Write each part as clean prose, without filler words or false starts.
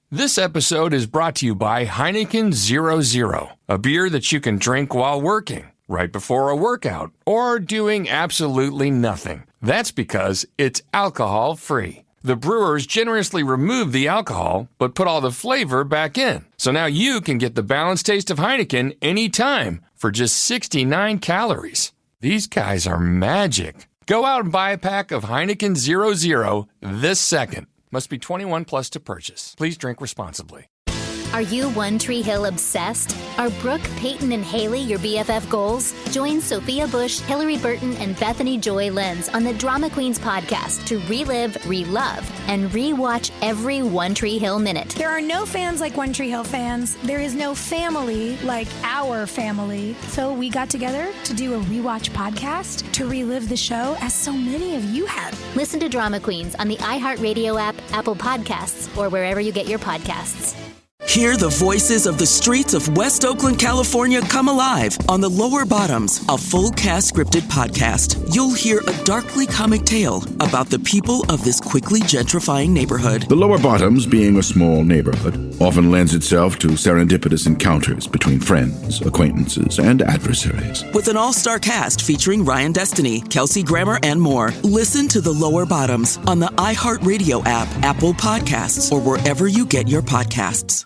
This episode is brought to you by Heineken 0.0, a beer that you can drink while working, right before a workout, or doing absolutely nothing. That's because it's alcohol-free. The brewers generously remove the alcohol, but put all the flavor back in. So now you can get the balanced taste of Heineken anytime for just 69 calories. These guys are magic. Go out and buy a pack of Heineken 0.0 this second. Must be 21 plus to purchase. Please drink responsibly. Are you One Tree Hill obsessed? Are Brooke, Peyton, and Haley your BFF goals? Join Sophia Bush, Hillary Burton, and Bethany Joy Lenz on the Drama Queens podcast to relive, relove, and rewatch every One Tree Hill minute. There are no fans like One Tree Hill fans. There is no family like our family. So we got together to do a rewatch podcast to relive the show as so many of you have. Listen to Drama Queens on the iHeartRadio app, Apple Podcasts, or wherever you get your podcasts. Hear the voices of the streets of West Oakland, California come alive on The Lower Bottoms, a full cast scripted podcast. You'll hear a darkly comic tale about the people of this quickly gentrifying neighborhood. The Lower Bottoms, being a small neighborhood, often lends itself to serendipitous encounters between friends, acquaintances, and adversaries. With an all-star cast featuring Ryan Destiny, Kelsey Grammer, and more. Listen to The Lower Bottoms on the iHeartRadio app, Apple Podcasts, or wherever you get your podcasts.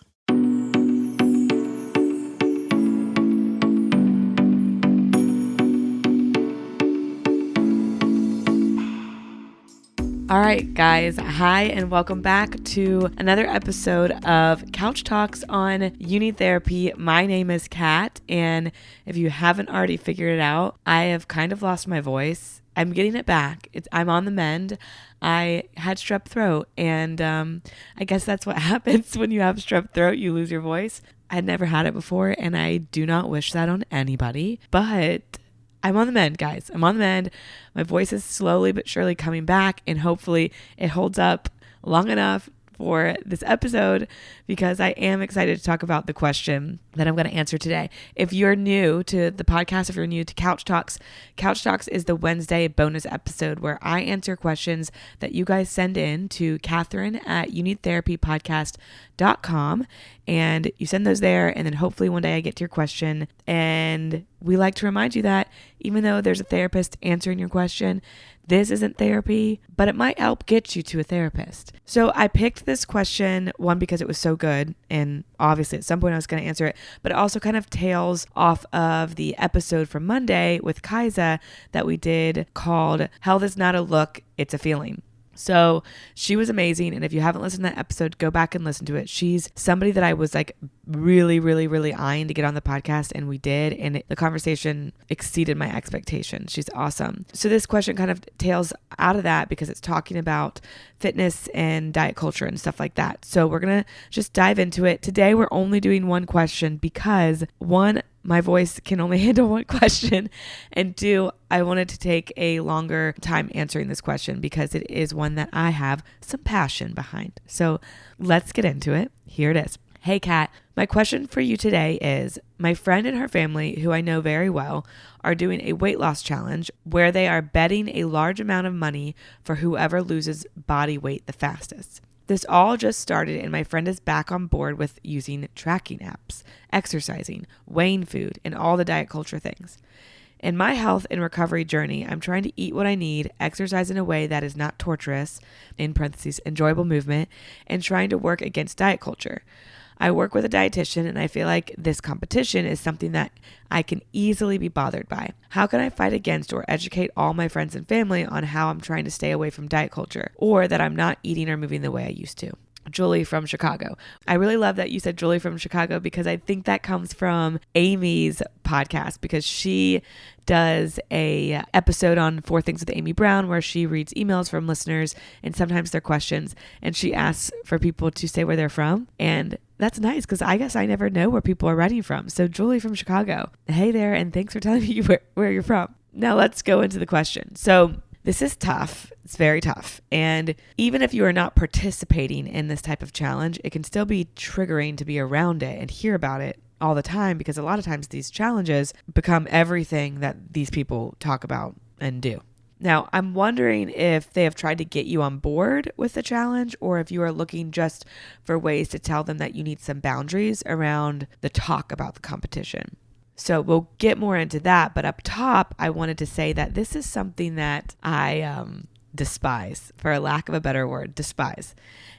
All right, guys. Hi, and welcome back to another episode of Couch Talks on Uni Therapy. My name is Kat, and if you haven't already figured it out, I have kind of lost my voice. I'm getting it back. I'm on the mend. I had strep throat, and I guess that's what happens when you have strep throat. You lose your voice. I had never had it before, and I do not wish that on anybody, but I'm on the mend, guys. I'm on the mend. My voice is slowly but surely coming back, and hopefully it holds up long enough for this episode, because I am excited to talk about the question that I'm going to answer today. If you're new to the podcast, if you're new to Couch Talks is the Wednesday bonus episode where I answer questions that you guys send in to Catherine@unitherapypodcast.com, and you send those there, and then hopefully one day I get to your question. And we like to remind you that even though there's a therapist answering your question, this isn't therapy, but it might help get you to a therapist. So I picked this question, one, because it was so good, and obviously at some point I was going to answer it, but it also kind of tails off of the episode from Monday with Kaisa that we did called Health is Not a Look, It's a Feeling. So she was amazing. And if you haven't listened to that episode, go back and listen to it. She's somebody that I was like really, really, really eyeing to get on the podcast. And we did. And the conversation exceeded my expectations. She's awesome. So this question kind of tails out of that because it's talking about fitness and diet culture and stuff like that. So we're going to just dive into it. Today, we're only doing one question because one, my voice can only handle one question, and two, I wanted to take a longer time answering this question because it is one that I have some passion behind. So let's get into it. Here it is. Hey, Kat, my question for you today is, my friend and her family, who I know very well, are doing a weight loss challenge where they are betting a large amount of money for whoever loses body weight the fastest. This all just started, and my friend is back on board with using tracking apps, exercising, weighing food, and all the diet culture things. In my health and recovery journey, I'm trying to eat what I need, exercise in a way that is not torturous, in parentheses, enjoyable movement, and trying to work against diet culture. I work with a dietitian, and I feel like this competition is something that I can easily be bothered by. How can I fight against or educate all my friends and family on how I'm trying to stay away from diet culture, or that I'm not eating or moving the way I used to? Julie from Chicago. I really love that you said Julie from Chicago because I think that comes from Amy's podcast, because she does a episode on 4 Things with Amy Brown where she reads emails from listeners and sometimes their questions, and she asks for people to say where they're from. And that's nice because I guess I never know where people are writing from. So Julie from Chicago, hey there, and thanks for telling me where you're from. Now let's go into the question. So this is tough. It's very tough. And even if you are not participating in this type of challenge, it can still be triggering to be around it and hear about it all the time, because a lot of times these challenges become everything that these people talk about and do. Now, I'm wondering if they have tried to get you on board with the challenge or if you are looking just for ways to tell them that you need some boundaries around the talk about the competition. So we'll get more into that. But up top, I wanted to say that this is something that I despise, for a lack of a better word, despise.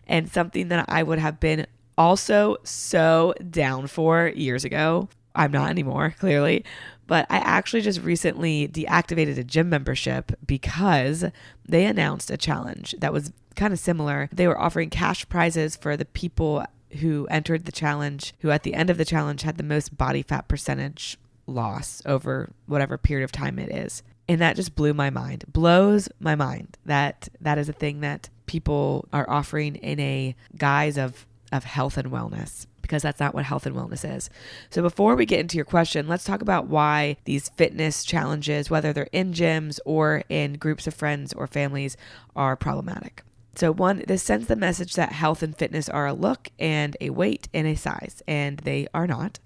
And something that I would have been also so down for years ago. I'm not anymore, clearly. But I actually just recently deactivated a gym membership because they announced a challenge that was kind of similar. They were offering cash prizes for the people who entered the challenge, who at the end of the challenge had the most body fat percentage loss over whatever period of time it is. And that just blows my mind that that is a thing that people are offering in a guise of health and wellness, because that's not what health and wellness is. So before we get into your question, let's talk about why these fitness challenges, whether they're in gyms or in groups of friends or families, are problematic. So one, this sends the message that health and fitness are a look and a weight and a size, and they are not.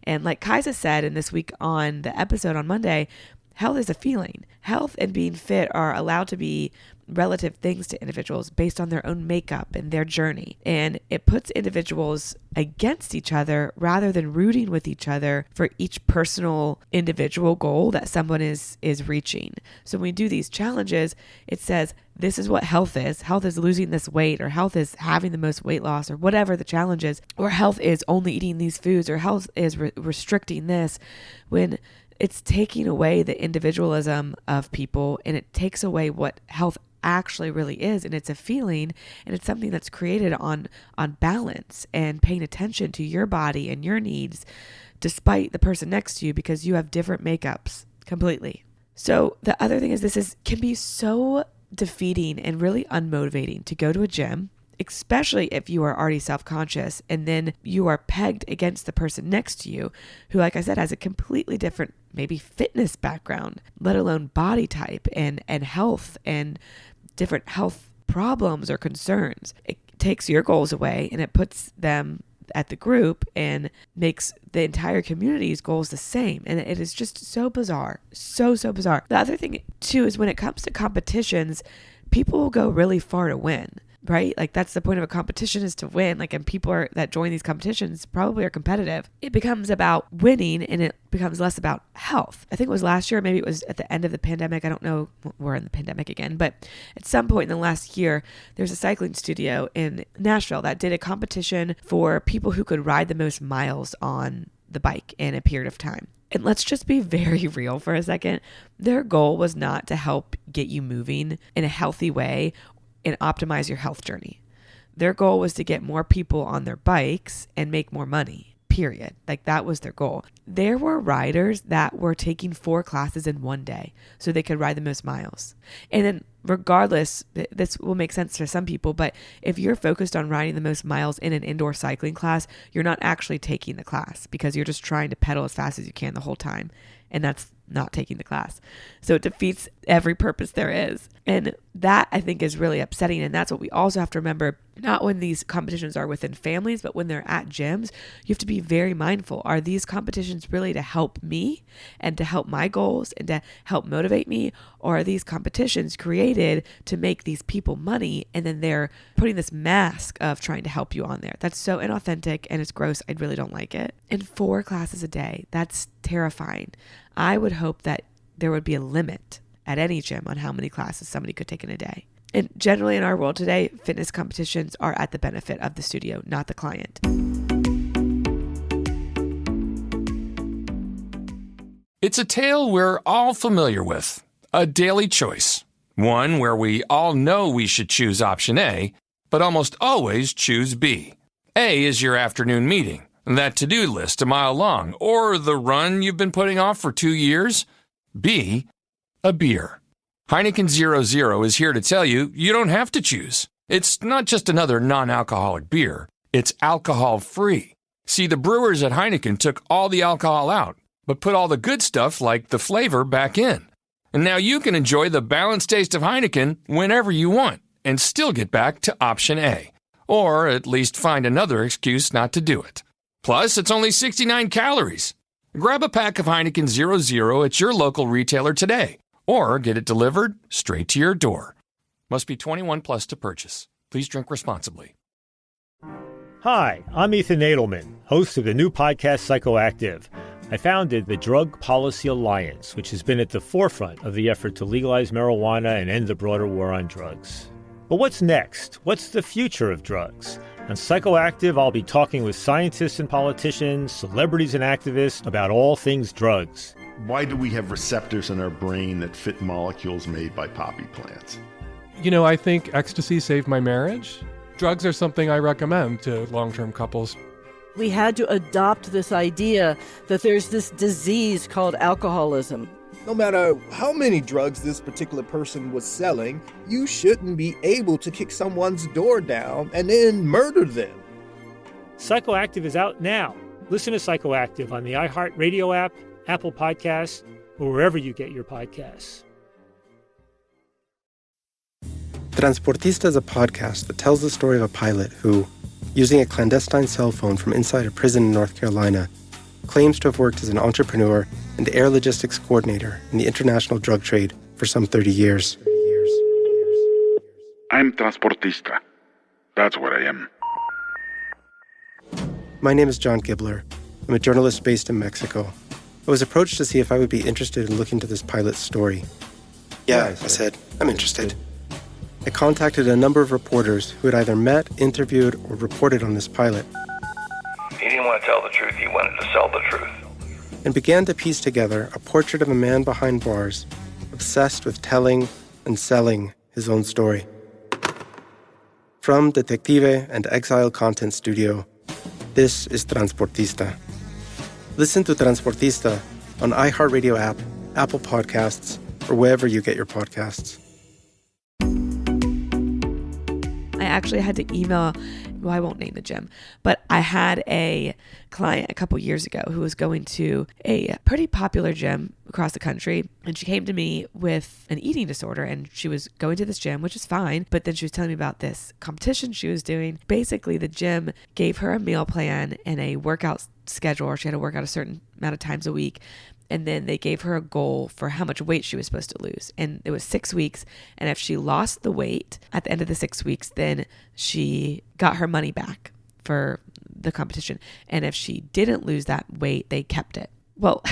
And like Kaisa said in this week on the episode on Monday, health is a feeling. Health and being fit are allowed to be relative things to individuals based on their own makeup and their journey. And it puts individuals against each other rather than rooting with each other for each personal individual goal that someone is reaching. So when we do these challenges, it says, this is what health is. Health is losing this weight, or health is having the most weight loss, or whatever the challenge is, or health is only eating these foods, or health is restricting this, when it's taking away the individualism of people, and it takes away what health actually really is. And it's a feeling, and it's something that's created on balance and paying attention to your body and your needs despite the person next to you, because you have different makeups completely. So the other thing is, this can be so defeating and really unmotivating to go to a gym, especially if you are already self-conscious and then you are pegged against the person next to you who, like I said, has a completely different maybe fitness background, let alone body type and health and different health problems or concerns. It takes your goals away and it puts them at the group and makes the entire community's goals the same. And it is just so bizarre. So bizarre. The other thing too is, when it comes to competitions, people will go really far to win. Right? Like, that's the point of a competition, is to win. Like, and people that join these competitions probably are competitive. It becomes about winning, and it becomes less about health. I think it was last year, maybe it was at the end of the pandemic. I don't know. We're in the pandemic again, but at some point in the last year, there's a cycling studio in Nashville that did a competition for people who could ride the most miles on the bike in a period of time. And let's just be very real for a second. Their goal was not to help get you moving in a healthy way and optimize your health journey. Their goal was to get more people on their bikes and make more money, period. Like, that was their goal. There were riders that were taking 4 classes in one day so they could ride the most miles. And then regardless, this will make sense to some people, but if you're focused on riding the most miles in an indoor cycling class, you're not actually taking the class, because you're just trying to pedal as fast as you can the whole time. And that's not taking the class. So it defeats every purpose there is. And that, I think, is really upsetting. And that's what we also have to remember, not when these competitions are within families, but when they're at gyms. You have to be very mindful. Are these competitions really to help me and to help my goals and to help motivate me? Or are these competitions created to make these people money, and then they're putting this mask of trying to help you on there? That's so inauthentic, and it's gross. I really don't like it. And 4 classes a day, that's terrifying. I would hope that there would be a limit at any gym on how many classes somebody could take in a day. And generally in our world today, fitness competitions are at the benefit of the studio, not the client. It's a tale we're all familiar with, a daily choice. One where we all know we should choose option A, but almost always choose B. A is your afternoon meeting, that to-do list a mile long, or the run you've been putting off for 2 years. B, a beer. Heineken 0.0 is here to tell you don't have to choose. It's not just another non-alcoholic beer. It's alcohol-free. See, the brewers at Heineken took all the alcohol out, but put all the good stuff like the flavor back in. And now you can enjoy the balanced taste of Heineken whenever you want and still get back to option A, or at least find another excuse not to do it. Plus, it's only 69 calories. Grab a pack of Heineken 0.0 at your local retailer today, or get it delivered straight to your door. Must be 21 plus to purchase. Please drink responsibly. Hi, I'm Ethan Nadelman, host of the new podcast Psychoactive. I founded the Drug Policy Alliance, which has been at the forefront of the effort to legalize marijuana and end the broader war on drugs. But what's next? What's the future of drugs? On Psychoactive, I'll be talking with scientists and politicians, celebrities and activists about all things drugs. Why do we have receptors in our brain that fit molecules made by poppy plants? You know, I think ecstasy saved my marriage. Drugs are something I recommend to long-term couples. We had to adopt this idea that there's this disease called alcoholism. No matter how many drugs this particular person was selling, you shouldn't be able to kick someone's door down and then murder them. Psychoactive is out now. Listen to Psychoactive on the iHeartRadio app, Apple Podcasts, or wherever you get your podcasts. Transportista is a podcast that tells the story of a pilot who, using a clandestine cell phone from inside a prison in North Carolina, claims to have worked as an entrepreneur and air logistics coordinator in the international drug trade for some 30 years. I'm Transportista. That's what I am. My name is John Gibler. I'm a journalist based in Mexico. I was approached to see if I would be interested in looking into this pilot's story. Yeah, I said, I'm interested. I contacted a number of reporters who had either met, interviewed, or reported on this pilot. He didn't want to tell the truth, he wanted to sell the truth. And began to piece together a portrait of a man behind bars, obsessed with telling and selling his own story. From Detective and Exile Content Studio, this is Transportista. Listen to Transportista on iHeartRadio app, Apple Podcasts, or wherever you get your podcasts. I actually had to email, well, I won't name the gym, but I had a client a couple years ago who was going to a pretty popular gym across the country. And she came to me with an eating disorder, and she was going to this gym, which is fine. But then she was telling me about this competition she was doing. Basically, the gym gave her a meal plan and a workout schedule, or she had to work out a certain amount of times a week. And then they gave her a goal for how much weight she was supposed to lose. And it was 6 weeks. And if she lost the weight at the end of the 6 weeks, then she got her money back for the competition. And if she didn't lose that weight, they kept it. Well,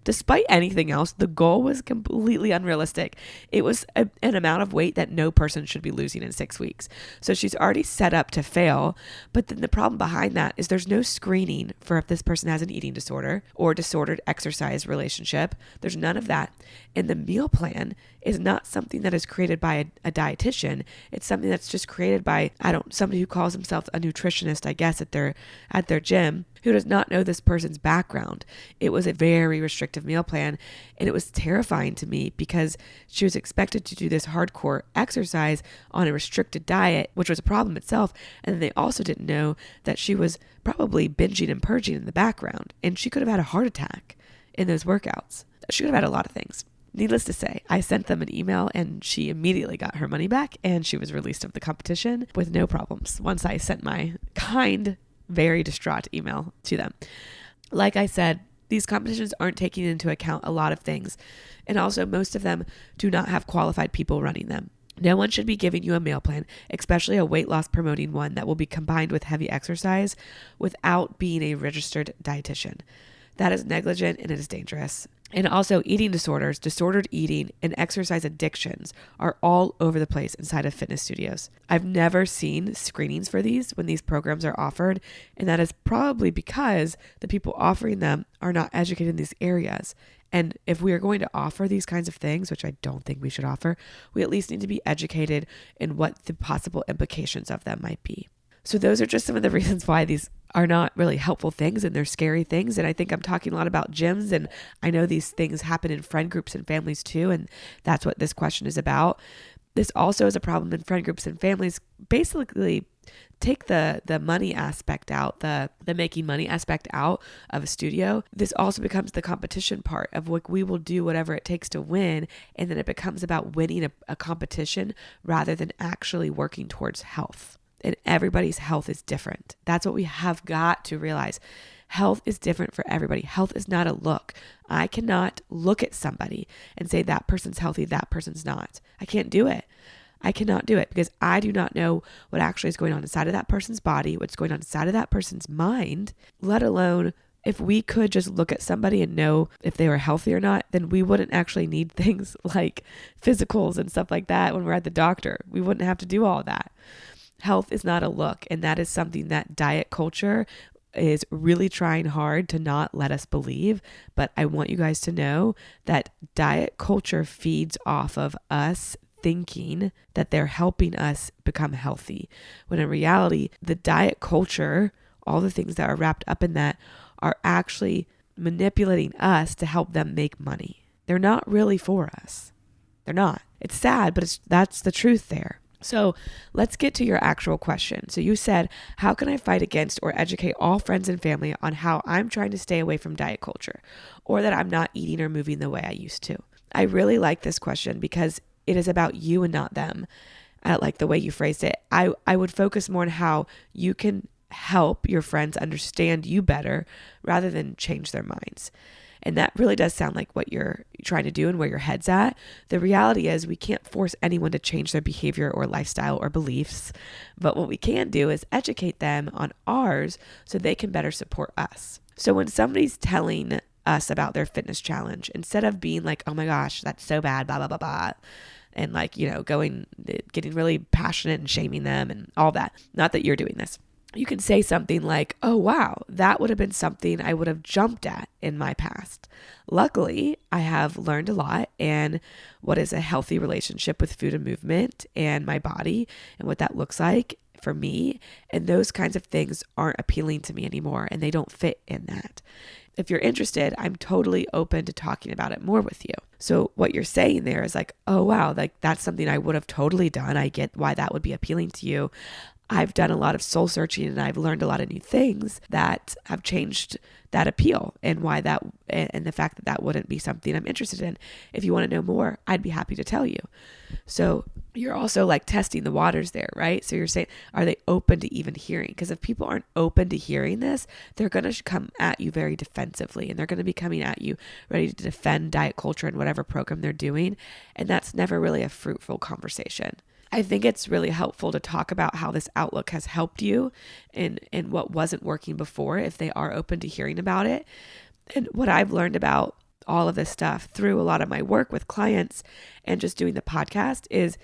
despite anything else, the goal was completely unrealistic. It was an amount of weight that no person should be losing in 6 weeks. So she's already set up to fail. But then the problem behind that is there's no screening for if this person has an eating disorder or disordered exercise relationship. There's none of that. And the meal plan is not something that is created by a dietitian. It's something that's just created by, somebody who calls himself a nutritionist, I guess, at their gym, who does not know this person's background. It was a very restrictive meal plan, and it was terrifying to me because she was expected to do this hardcore exercise on a restricted diet, which was a problem itself. And then they also didn't know that she was probably binging and purging in the background, and she could have had a heart attack in those workouts. She could have had a lot of things. Needless to say, I sent them an email, and she immediately got her money back, and she was released of the competition with no problems once I sent my kind, very distraught email to them. Like I said, these competitions aren't taking into account a lot of things, and also most of them do not have qualified people running them. No one should be giving you a meal plan, especially a weight loss promoting one that will be combined with heavy exercise, without being a registered dietitian. That is negligent and it is dangerous. And also, eating disorders, disordered eating, and exercise addictions are all over the place inside of fitness studios. I've never seen screenings for these when these programs are offered, and that is probably because the people offering them are not educated in these areas. And if we are going to offer these kinds of things, which I don't think we should offer, we at least need to be educated in what the possible implications of them might be. So those are just some of the reasons why these are not really helpful things, and they're scary things. And I think I'm talking a lot about gyms, and I know these things happen in friend groups and families too, and that's what this question is about. This also is a problem in friend groups and families. Basically, take the money aspect out, the making money aspect out of a studio. This also becomes the competition part of what we will do whatever it takes to win, and then it becomes about winning a competition rather than actually working towards health. And everybody's health is different. That's what we have got to realize. Health is different for everybody. Health is not a look. I cannot look at somebody and say that person's healthy, that person's not. I can't do it. I cannot do it because I do not know what actually is going on inside of that person's body, what's going on inside of that person's mind, let alone if we could just look at somebody and know if they were healthy or not, then we wouldn't actually need things like physicals and stuff like that when we're at the doctor. We wouldn't have to do all that. Health is not a look, and that is something that diet culture is really trying hard to not let us believe. But I want you guys to know that diet culture feeds off of us thinking that they're helping us become healthy, when in reality, the diet culture, all the things that are wrapped up in that, are actually manipulating us to help them make money. They're not really for us. They're not. It's sad, but that's the truth there. So let's get to your actual question. So you said, how can I fight against or educate all friends and family on how I'm trying to stay away from diet culture, or that I'm not eating or moving the way I used to? I really like this question because it is about you and not them. I like the way you phrased it. I would focus more on how you can help your friends understand you better rather than change their minds. And that really does sound like what you're trying to do and where your head's at. The reality is we can't force anyone to change their behavior or lifestyle or beliefs. But what we can do is educate them on ours so they can better support us. So when somebody's telling us about their fitness challenge, instead of being like, oh my gosh, that's so bad, blah, blah, blah, blah, and like, getting really passionate and shaming them and all that. Not that you're doing this. You can say something like, oh, wow, that would have been something I would have jumped at in my past. Luckily, I have learned a lot and what is a healthy relationship with food and movement and my body and what that looks like for me. And those kinds of things aren't appealing to me anymore, and they don't fit in that. If you're interested, I'm totally open to talking about it more with you. So what you're saying there is like, oh, wow, like that's something I would have totally done. I get why that would be appealing to you. I've done a lot of soul searching and I've learned a lot of new things that have changed that appeal and why that, and the fact that that wouldn't be something I'm interested in. If you want to know more, I'd be happy to tell you. So you're also like testing the waters there, right? So you're saying, are they open to even hearing? Because if people aren't open to hearing this, they're going to come at you very defensively, and they're going to be coming at you ready to defend diet culture and whatever program they're doing. And that's never really a fruitful conversation. I think it's really helpful to talk about how this outlook has helped you and what wasn't working before, if they are open to hearing about it. And what I've learned about all of this stuff through a lot of my work with clients and just doing the podcast is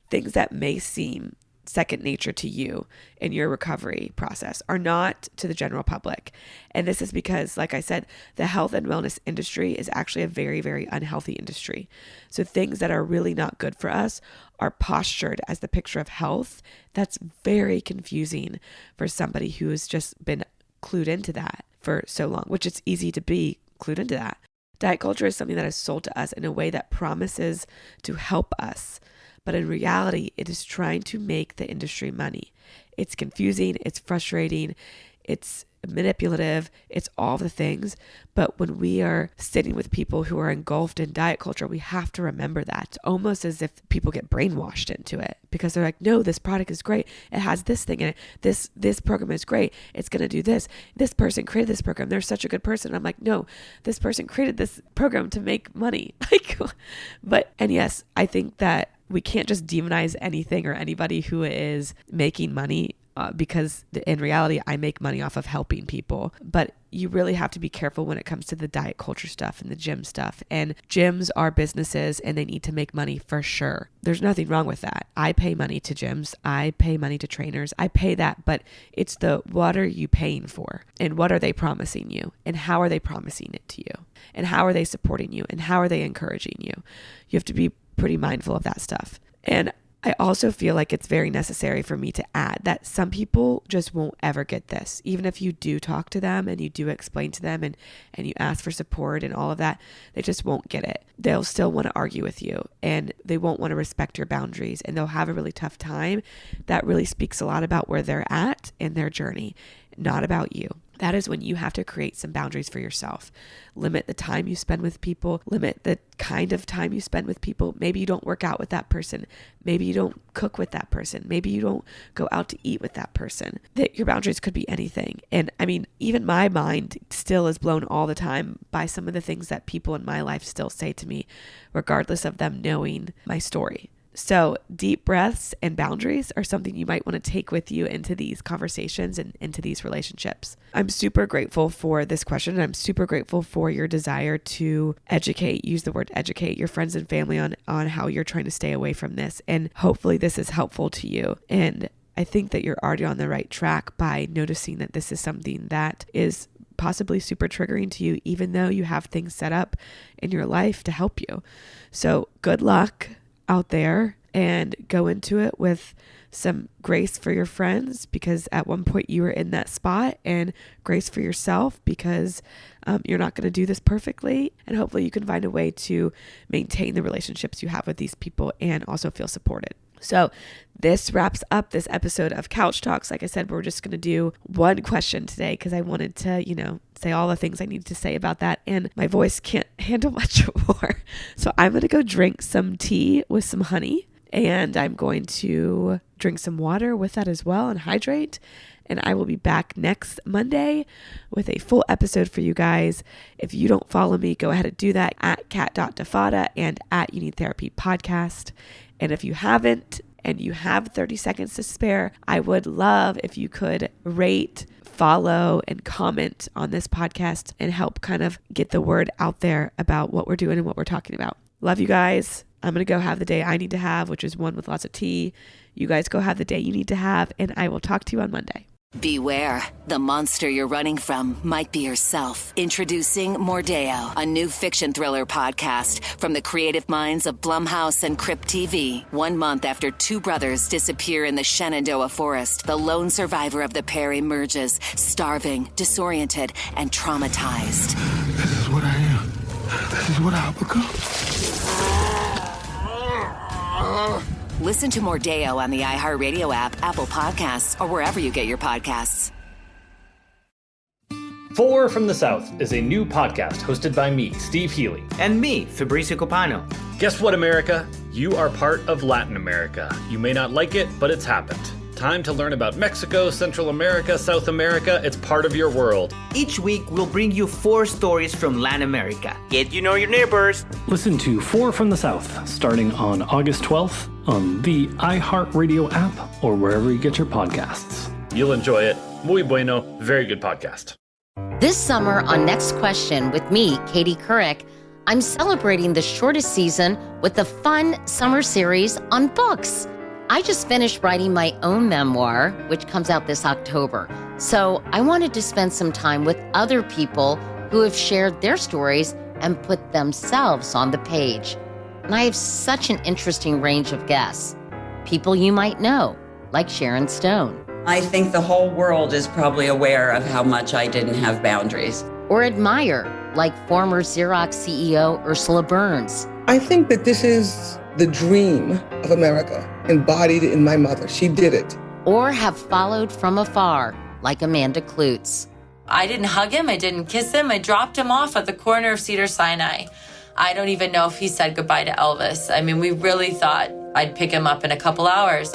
things that may seem second nature to you in your recovery process are not to the general public. And this is because, like I said, the health and wellness industry is actually a very, very unhealthy industry. So things that are really not good for us are postured as the picture of health. That's very confusing for somebody who has just been clued into that for so long, which it's easy to be clued into that. Diet culture is something that is sold to us in a way that promises to help us. But in reality, it is trying to make the industry money. It's confusing, it's frustrating, it's manipulative, it's all the things. But when we are sitting with people who are engulfed in diet culture, we have to remember that. It's almost as if people get brainwashed into it because they're like, no, this product is great. It has this thing in it. This program is great. It's going to do this. This person created this program. They're such a good person. And I'm like, no, this person created this program to make money. And yes, I think that we can't just demonize anything or anybody who is making money because in reality, I make money off of helping people. But you really have to be careful when it comes to the diet culture stuff and the gym stuff. And gyms are businesses and they need to make money for sure. There's nothing wrong with that. I pay money to gyms. I pay money to trainers. I pay that. But it's what are you paying for? And what are they promising you? And how are they promising it to you? And how are they supporting you? And how are they encouraging you? You have to be pretty mindful of that stuff. And I also feel like it's very necessary for me to add that some people just won't ever get this. Even if you do talk to them and you do explain to them and you ask for support and all of that, they just won't get it. They'll still want to argue with you and they won't want to respect your boundaries and they'll have a really tough time. That really speaks a lot about where they're at in their journey, not about you. that is when you have to create some boundaries for yourself. Limit the time you spend with people, limit the kind of time you spend with people. Maybe you don't work out with that person. Maybe you don't cook with that person. Maybe you don't go out to eat with that person. That your boundaries could be anything. And I mean, even my mind still is blown all the time by some of the things that people in my life still say to me, regardless of them knowing my story. So deep breaths and boundaries are something you might want to take with you into these conversations and into these relationships. I'm super grateful for this question, and I'm super grateful for your desire to educate, use the word educate, your friends and family on how you're trying to stay away from this. And hopefully this is helpful to you. And I think that you're already on the right track by noticing that this is something that is possibly super triggering to you, even though you have things set up in your life to help you. So good luck out there, and go into it with some grace for your friends, because at one point you were in that spot, and grace for yourself because you're not going to do this perfectly. And hopefully you can find a way to maintain the relationships you have with these people and also feel supported. So this wraps up this episode of Couch Talks. Like I said, we're just going to do one question today because I wanted to, say all the things I need to say about that. And my voice can't handle much more. So I'm going to go drink some tea with some honey, and I'm going to drink some water with that as well and hydrate. And I will be back next Monday with a full episode for you guys. If you don't follow me, go ahead and do that at cat.defada and at You Need Therapy Podcast. And if you haven't and you have 30 seconds to spare, I would love if you could rate, follow, and comment on this podcast and help kind of get the word out there about what we're doing and what we're talking about. Love you guys. I'm going to go have the day I need to have, which is one with lots of tea. You guys go have the day you need to have, and I will talk to you on Monday. Beware, the monster you're running from might be yourself. Introducing Mordeo, a new fiction thriller podcast from the creative minds of Blumhouse and Crypt TV. 1 month after two brothers disappear in the Shenandoah forest, the lone survivor of the pair emerges, starving, disoriented, and traumatized. This is what I am. This is what I'll become. Listen to Mordeo on the iHeartRadio app, Apple Podcasts, or wherever you get your podcasts. Four from the South is a new podcast hosted by me, Steve Healy. And me, Fabrizio Copano. Guess what, America? You are part of Latin America. You may not like it, but it's happened. Time to learn about Mexico, Central America, South America. It's part of your world. Each week, we'll bring you 4 stories from Latin America. Get to know your neighbors. Listen to Four from the South, starting on August 12th on the iHeartRadio app or wherever you get your podcasts. You'll enjoy it. Muy bueno. Very good podcast. This summer on Next Question with me, Katie Couric, I'm celebrating the shortest season with a fun summer series on books. I just finished writing my own memoir, which comes out this October. So I wanted to spend some time with other people who have shared their stories and put themselves on the page. And I have such an interesting range of guests. People you might know, like Sharon Stone. I think the whole world is probably aware of how much I didn't have boundaries. Or admire, like former Xerox CEO Ursula Burns. I think that this is the dream of America, embodied in my mother. She did it. Or have followed from afar, like Amanda Klutz. I didn't hug him, I didn't kiss him, I dropped him off at the corner of Cedars-Sinai. I don't even know if he said goodbye to Elvis. I mean, we really thought I'd pick him up in a couple hours.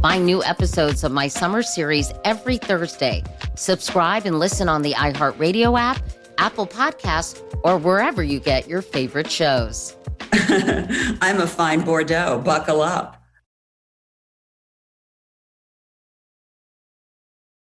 Find new episodes of my summer series every Thursday. Subscribe and listen on the iHeartRadio app, Apple Podcasts, or wherever you get your favorite shows. I'm a fine Bordeaux. Buckle up.